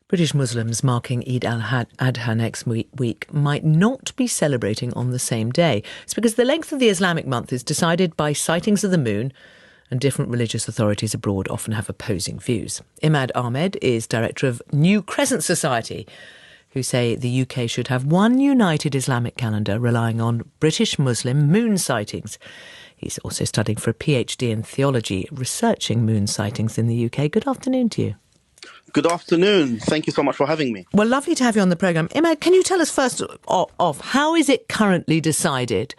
British Muslims marking Eid al-Adha next week might not be celebrating on the same day. It's because the length of the Islamic month is decided by sightings of the moon, and different religious authorities abroad often have opposing views. Imad Ahmed is director of New Crescent Society, who say the UK should have one united Islamic calendar relying on British Muslim moon sightings. He's also studying for a PhD in theology, researching moon sightings in the UK. Good afternoon to you. Good afternoon. Thank you so much for having me. Well, lovely to have you on the programme. Imad, can you tell us first off, how is it currently decided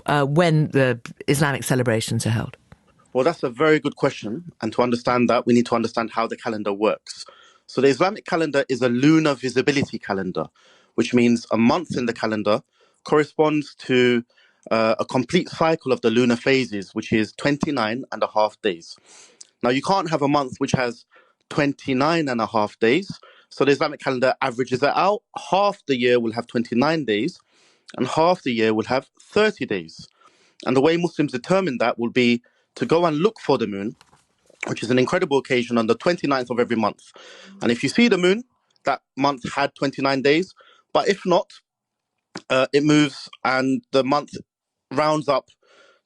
when the Islamic celebrations are held? Well, that's a very good question. And to understand that, we need to understand how the calendar works. So the Islamic calendar is a lunar visibility calendar, which means a month in the calendar corresponds to a complete cycle of the lunar phases, which is 29 and a half days. Now, you can't have a month which has 29 and a half days. So the Islamic calendar averages it out. Half the year will have 29 days and half the year will have 30 days. And the way Muslims determine that will be to go and look for the moon, which is an incredible occasion, on the 29th of every month. And if you see the moon, that month had 29 days. But if not, it moves and the month rounds up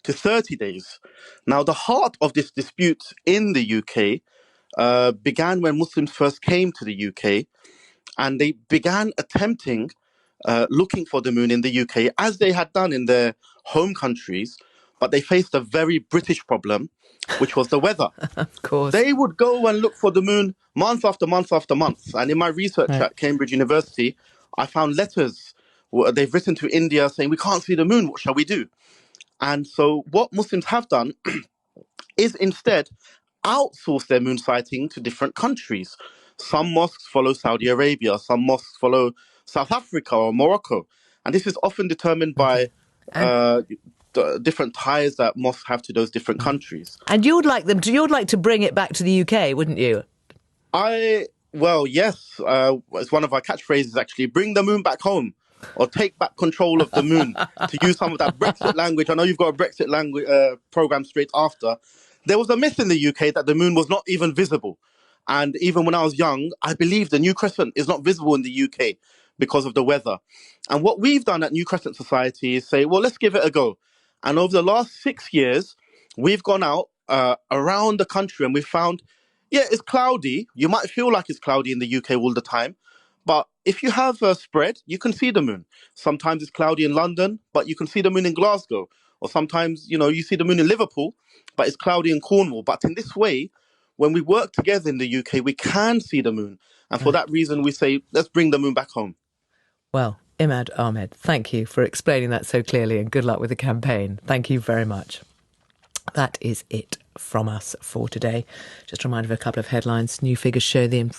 to 30 days. Now, the heart of this dispute in the UK began when Muslims first came to the UK, and they began attempting looking for the moon in the UK as they had done in their home countries, but they faced a very British problem, which was the weather. Of course. They would go and look for the moon month after month after month. And in my research at Cambridge University, I found letters they've written to India saying, we can't see the moon, what shall we do? And so what Muslims have done is instead outsource their moon sighting to different countries. Some mosques follow Saudi Arabia, some mosques follow South Africa or Morocco. And this is often determined by the different ties that mosques have to those different countries. And you'd like to bring it back to the UK, wouldn't you? Well, yes. It's one of our catchphrases, actually. Bring the moon back home, or take back control of the moon, to use some of that Brexit language. I know you've got a Brexit language programme straight after. There was a myth in the UK that the moon was not even visible. And even when I was young, I believed the New Crescent is not visible in the UK because of the weather. And what we've done at New Crescent Society is say, well, let's give it a go. And over the last 6 years, we've gone out around the country and we've found, it's cloudy. You might feel like it's cloudy in the UK all the time. But if you have a spread, you can see the moon. Sometimes it's cloudy in London, but you can see the moon in Glasgow. Or sometimes, you see the moon in Liverpool, but it's cloudy in Cornwall. But in this way, when we work together in the UK, we can see the moon. And for that reason, we say, let's bring the moon back home. Well, Imad Ahmed, thank you for explaining that so clearly, and good luck with the campaign. Thank you very much. That is it from us for today. Just a reminder of a couple of headlines. New figures show the